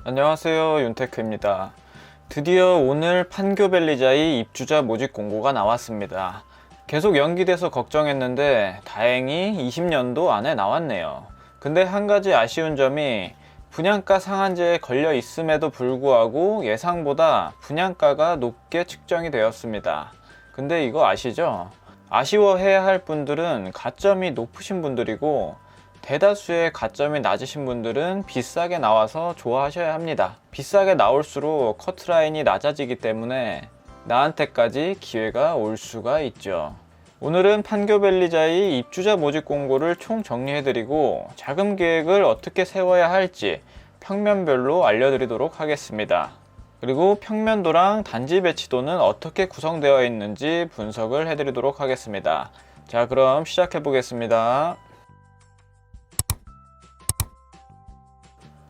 안녕하세요, 윤테크입니다. 드디어 오늘 판교벨리자이 입주자 모집 공고가 나왔습니다. 계속 연기돼서 걱정했는데 다행히 20년도 안에 나왔네요. 근데 한 가지 아쉬운 점이 분양가 상한제에 걸려 있음에도 불구하고 예상보다 분양가가 높게 측정이 되었습니다. 근데 이거 아시죠? 아쉬워해야 할 분들은 가점이 높으신 분들이고 대다수의 가점이 낮으신 분들은 비싸게 나와서 좋아하셔야 합니다. 비싸게 나올수록 커트라인이 낮아지기 때문에 나한테까지 기회가 올 수가 있죠. 오늘은 판교벨리자이 입주자 모집 공고를 총 정리해드리고 자금 계획을 어떻게 세워야 할지 평면별로 알려드리도록 하겠습니다. 그리고 평면도랑 단지 배치도는 어떻게 구성되어 있는지 분석을 해드리도록 하겠습니다. 자, 그럼 시작해 보겠습니다.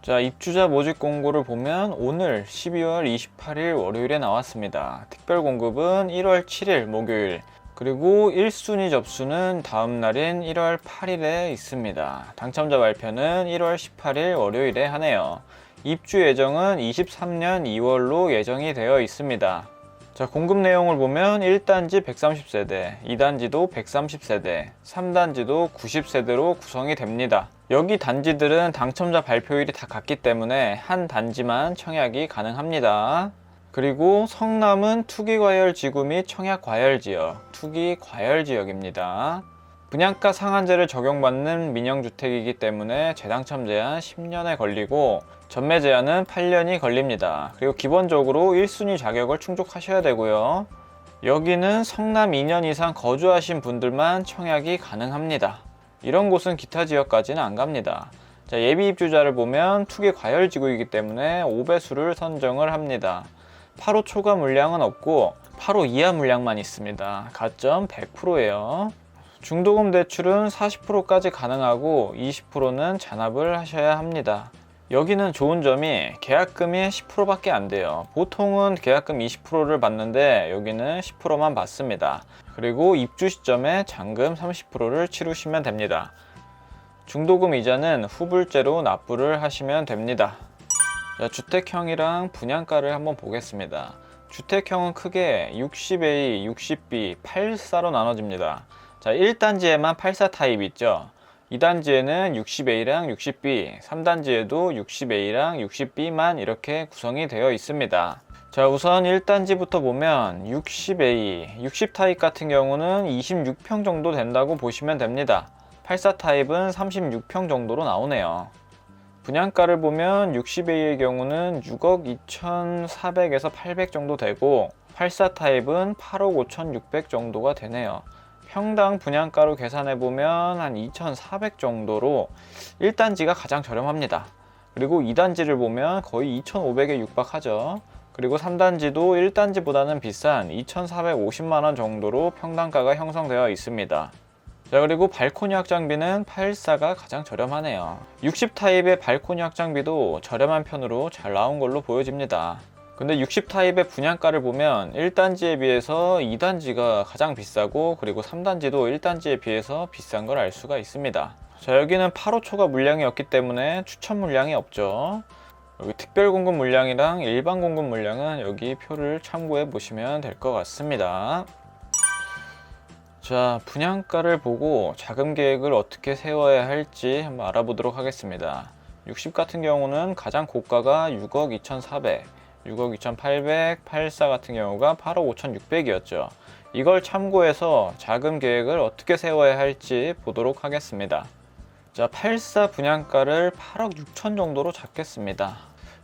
자, 입주자 모집 공고를 보면 오늘 12월 28일 월요일에 나왔습니다. 특별 공급은 1월 7일 목요일, 그리고 1순위 접수는 다음 날인 1월 8일에 있습니다. 당첨자 발표는 1월 18일 월요일에 하네요. 입주 예정은 23년 2월로 예정이 되어 있습니다. 자, 공급 내용을 보면 1단지 130세대, 2단지도 130세대, 3단지도 90세대로 구성이 됩니다. 여기 단지들은 당첨자 발표일이 다 같기 때문에 한 단지만 청약이 가능합니다. 그리고 성남은 투기과열지구 및 청약과열지역, 투기과열지역입니다. 분양가 상한제를 적용받는 민영주택이기 때문에 재당첨 제한 10년에 걸리고 전매 제한은 8년이 걸립니다. 그리고 기본적으로 1순위 자격을 충족하셔야 되고요. 여기는 성남 2년 이상 거주하신 분들만 청약이 가능합니다. 이런 곳은 기타 지역까지는 안 갑니다. 자, 예비 입주자를 보면 투기 과열지구이기 때문에 5배수를 선정을 합니다. 8호 초과 물량은 없고 8호 이하 물량만 있습니다. 가점 100%예요. 중도금 대출은 40%까지 가능하고 20%는 잔압을 하셔야 합니다. 여기는 좋은 점이 계약금이 10%밖에 안 돼요. 보통은 계약금 20%를 받는데 여기는 10%만 받습니다. 그리고 입주 시점에 잔금 30%를 치르시면 됩니다. 중도금 이자는 후불제로 납부를 하시면 됩니다. 자, 주택형이랑 분양가를 한번 보겠습니다. 주택형은 크게 60A, 60B, 84로 나눠집니다. 자, 1단지에만 84 타입 있죠. 2단지에는 60A랑 60B, 3단지에도 60A랑 60B만 이렇게 구성이 되어 있습니다. 자, 우선 1단지부터 보면 60A, 60 타입 같은 경우는 26평 정도 된다고 보시면 됩니다. 84 타입은 36평 정도로 나오네요. 분양가를 보면 60A의 경우는 6억 2,400에서 800 정도 되고 84 타입은 8억 5,600 정도가 되네요. 평당 분양가로 계산해보면 한 2,400 정도로 1단지가 가장 저렴합니다. 그리고 2단지를 보면 거의 2,500에 육박하죠. 그리고 3단지도 1단지보다는 비싼 2,450만원 정도로 평당가가 형성되어 있습니다. 자, 그리고 발코니 확장비는 84가 가장 저렴하네요. 60 타입의 발코니 확장비도 저렴한 편으로 잘 나온 걸로 보여집니다. 근데 60 타입의 분양가를 보면 1단지에 비해서 2단지가 가장 비싸고 그리고 3단지도 1단지에 비해서 비싼 걸 알 수가 있습니다. 자, 여기는 8호 초과 물량이 없기 때문에 추천 물량이 없죠. 여기 특별 공급 물량이랑 일반 공급 물량은 여기 표를 참고해 보시면 될 것 같습니다. 자, 분양가를 보고 자금 계획을 어떻게 세워야 할지 한번 알아보도록 하겠습니다. 60 같은 경우는 가장 고가가 6억 2,400, 6억 2,800, 84 같은 경우가 8억 5,600이었죠. 이걸 참고해서 자금 계획을 어떻게 세워야 할지 보도록 하겠습니다. 자, 84 분양가를 8억 6천 정도로 잡겠습니다.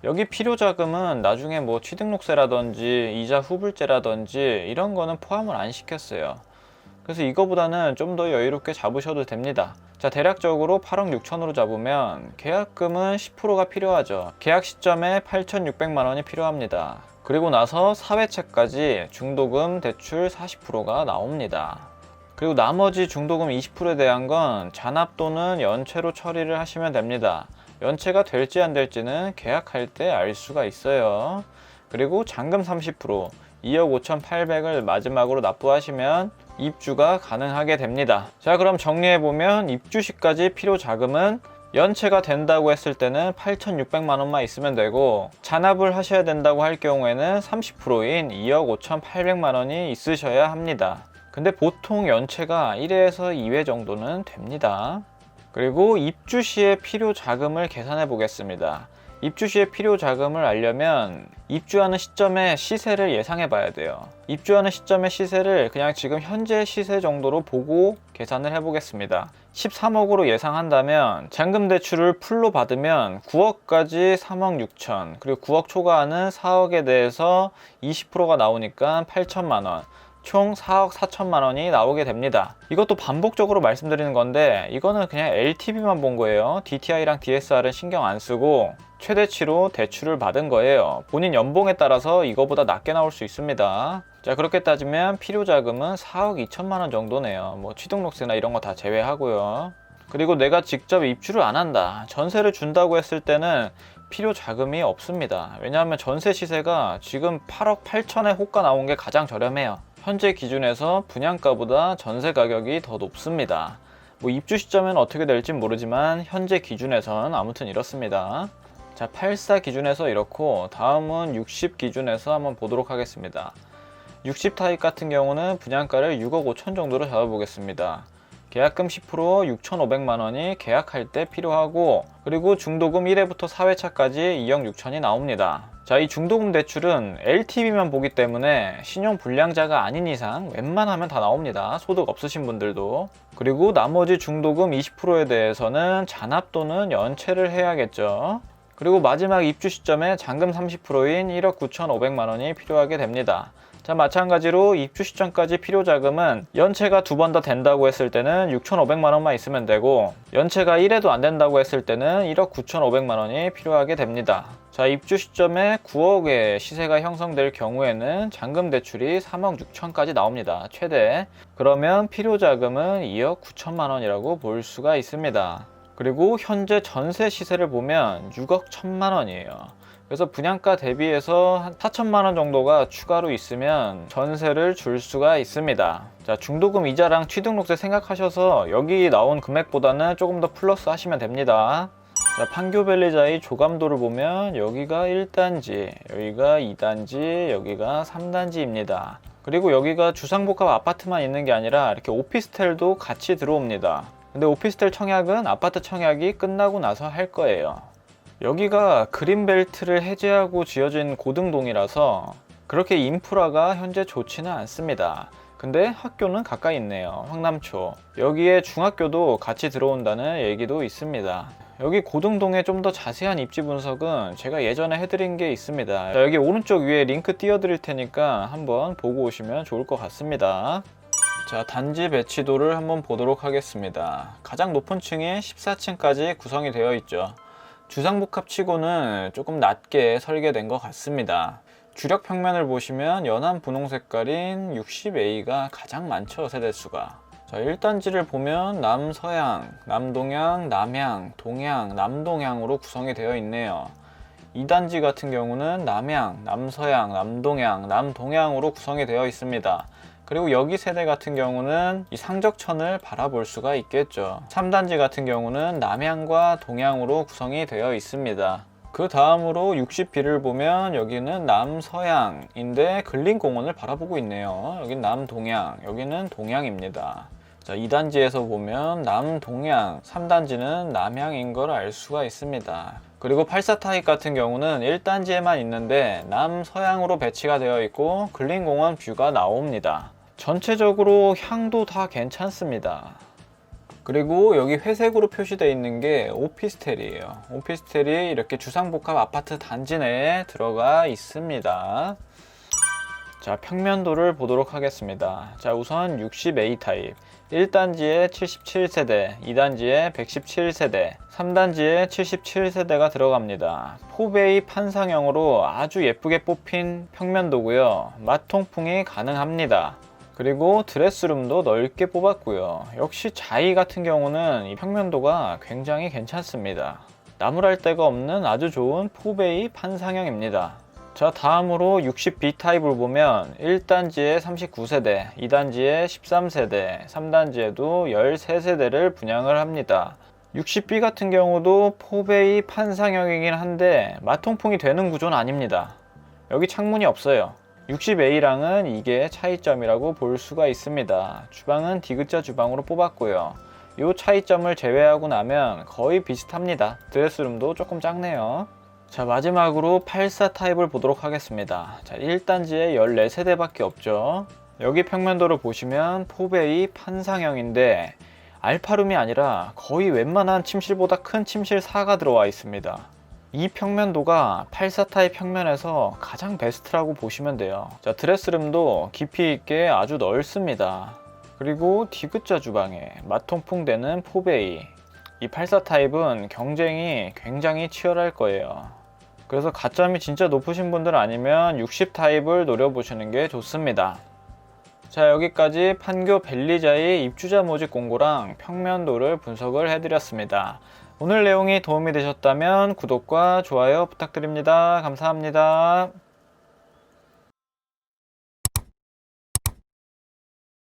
여기 필요 자금은 나중에 뭐 취등록세라든지 이자 후불제라든지 이런 거는 포함을 안 시켰어요. 그래서 이거보다는 좀 더 여유롭게 잡으셔도 됩니다. 자, 대략적으로 8억 6천으로 잡으면 계약금은 10%가 필요하죠. 계약 시점에 8,600만원이 필요합니다. 그리고 나서 사회채까지 중도금 대출 40%가 나옵니다. 그리고 나머지 중도금 20%에 대한 건 잔압 또는 연체로 처리를 하시면 됩니다. 연체가 될지 안 될지는 계약할 때 알 수가 있어요. 그리고 잔금 30%, 2억 5,800을 마지막으로 납부하시면 입주가 가능하게 됩니다. 자, 그럼 정리해보면 입주 시까지 필요 자금은 연체가 된다고 했을 때는 8,600만원만 있으면 되고, 잔압을 하셔야 된다고 할 경우에는 30%인 2억 5,800만원이 있으셔야 합니다. 근데 보통 연체가 1회에서 2회 정도는 됩니다. 그리고 입주 시에 필요 자금을 계산해 보겠습니다. 입주 시에 필요 자금을 알려면 입주하는 시점의 시세를 예상해 봐야 돼요. 입주하는 시점의 시세를 그냥 지금 현재 시세 정도로 보고 계산을 해 보겠습니다. 13억으로 예상한다면 잔금 대출을 풀로 받으면 9억까지 3억 6천, 그리고 9억 초과하는 4억에 대해서 20%가 나오니까 8천만원, 총 4억 4천만 원이 나오게 됩니다. 이것도 반복적으로 말씀드리는 건데, 이거는 그냥 LTV만 본 거예요. DTI랑 DSR은 신경 안 쓰고 최대치로 대출을 받은 거예요. 본인 연봉에 따라서 이거보다 낮게 나올 수 있습니다. 자, 그렇게 따지면 필요 자금은 4억 2천만 원 정도네요. 뭐 취등록세나 이런 거 다 제외하고요. 그리고 내가 직접 입주를 안 한다, 전세를 준다고 했을 때는 필요 자금이 없습니다. 왜냐하면 전세 시세가 지금 8억 8천에 호가 나온 게 가장 저렴해요. 현재 기준에서 분양가보다 전세 가격이 더 높습니다. 뭐 입주 시점은 어떻게 될지 모르지만 현재 기준에선 아무튼 이렇습니다. 자, 84 기준에서 이렇고, 다음은 60 기준에서 한번 보도록 하겠습니다. 60 타입 같은 경우는 분양가를 6억 5천 정도로 잡아보겠습니다. 계약금 10% 6,500만 원이 계약할 때 필요하고, 그리고 중도금 1회부터 4회차까지 2억 6천이 나옵니다. 자, 이 중도금 대출은 LTV만 보기 때문에 신용 불량자가 아닌 이상 웬만하면 다 나옵니다. 소득 없으신 분들도. 그리고 나머지 중도금 20%에 대해서는 잔압 또는 연체를 해야겠죠. 그리고 마지막 입주 시점에 잔금 30%인 1억 9,500만 원이 필요하게 됩니다. 자, 마찬가지로 입주 시점까지 필요 자금은 연체가 2번 더 된다고 했을 때는 6,500만 원만 있으면 되고, 연체가 1회도 안 된다고 했을 때는 1억 9,500만 원이 필요하게 됩니다. 자, 입주 시점에 9억의 시세가 형성될 경우에는 잔금 대출이 3억 6천까지 나옵니다. 최대. 그러면 필요 자금은 2억 9천만 원이라고 볼 수가 있습니다. 그리고 현재 전세 시세를 보면 6억 1천만 원이에요. 그래서 분양가 대비해서 한 4천만 원 정도가 추가로 있으면 전세를 줄 수가 있습니다. 자, 중도금 이자랑 취등록세 생각하셔서 여기 나온 금액보다는 조금 더 플러스 하시면 됩니다. 자, 판교밸리자의 조감도를 보면 여기가 1단지, 여기가 2단지, 여기가 3단지입니다. 그리고 여기가 주상복합 아파트만 있는 게 아니라 이렇게 오피스텔도 같이 들어옵니다. 근데 오피스텔 청약은 아파트 청약이 끝나고 나서 할 거예요. 여기가 그린벨트를 해제하고 지어진 고등동이라서 그렇게 인프라가 현재 좋지는 않습니다. 근데 학교는 가까이 있네요. 황남초. 여기에 중학교도 같이 들어온다는 얘기도 있습니다. 여기 고등동의 좀 더 자세한 입지 분석은 제가 예전에 해드린 게 있습니다. 자, 여기 오른쪽 위에 링크 띄워드릴 테니까 한번 보고 오시면 좋을 것 같습니다. 자, 단지 배치도를 한번 보도록 하겠습니다. 가장 높은 층이 14층까지 구성이 되어 있죠. 주상복합 치고는 조금 낮게 설계된 것 같습니다. 주력 평면을 보시면 연한 분홍 색깔인 60A가 가장 많죠, 세대수가. 자, 1단지를 보면 남서향, 남동향, 남향, 동향, 남동향으로 구성이 되어 있네요. 2단지 같은 경우는 남향, 남서향, 남동향, 남동향으로 구성이 되어 있습니다. 그리고 여기 세대 같은 경우는 이 상적천을 바라볼 수가 있겠죠. 3단지 같은 경우는 남향과 동향으로 구성이 되어 있습니다. 그 다음으로 60B를 보면 여기는 남서향인데 근린공원을 바라보고 있네요. 여기는 남동향, 여기는 동향입니다. 자, 2단지에서 보면 남동향, 3단지는 남향인 걸 알 수가 있습니다. 그리고 84 타입 같은 경우는 1단지에만 있는데 남서향으로 배치가 되어 있고 근린공원 뷰가 나옵니다. 전체적으로 향도 다 괜찮습니다. 그리고 여기 회색으로 표시되어 있는 게 오피스텔이에요. 오피스텔이 이렇게 주상복합 아파트 단지 내에 들어가 있습니다. 자, 평면도를 보도록 하겠습니다. 자, 우선 60A 타입. 1단지에 77세대, 2단지에 117세대, 3단지에 77세대가 들어갑니다. 포베이 판상형으로 아주 예쁘게 뽑힌 평면도고요. 마통풍이 가능합니다. 그리고 드레스룸도 넓게 뽑았고요. 역시 자이 같은 경우는 이 평면도가 굉장히 괜찮습니다. 나무랄 데가 없는 아주 좋은 포베이 판상형입니다. 자, 다음으로 60B 타입을 보면 1단지에 39세대, 2단지에 13세대, 3단지에도 13세대를 분양을 합니다. 60B 같은 경우도 포베이 판상형이긴 한데 마통풍이 되는 구조는 아닙니다. 여기 창문이 없어요. 60A랑은 이게 차이점이라고 볼 수가 있습니다. 주방은 디귿자 주방으로 뽑았고요. 이 차이점을 제외하고 나면 거의 비슷합니다. 드레스룸도 조금 작네요. 자, 마지막으로 84 타입을 보도록 하겠습니다. 자, 1단지에 14세대밖에 없죠. 여기 평면도를 보시면 포베이 판상형인데 알파룸이 아니라 거의 웬만한 침실보다 큰 침실 4가 들어와 있습니다. 이 평면도가 84 타입 평면에서 가장 베스트라고 보시면 돼요. 자, 드레스룸도 깊이 있게 아주 넓습니다. 그리고 디귿자 주방에 마통풍 되는 포베이. 이 84 타입은 경쟁이 굉장히 치열할 거예요. 그래서 가점이 진짜 높으신 분들 아니면 60 타입을 노려보시는 게 좋습니다. 자, 여기까지 판교 벨리자의 입주자 모집 공고랑 평면도를 분석을 해드렸습니다. 오늘 내용이 도움이 되셨다면 구독과 좋아요 부탁드립니다. 감사합니다.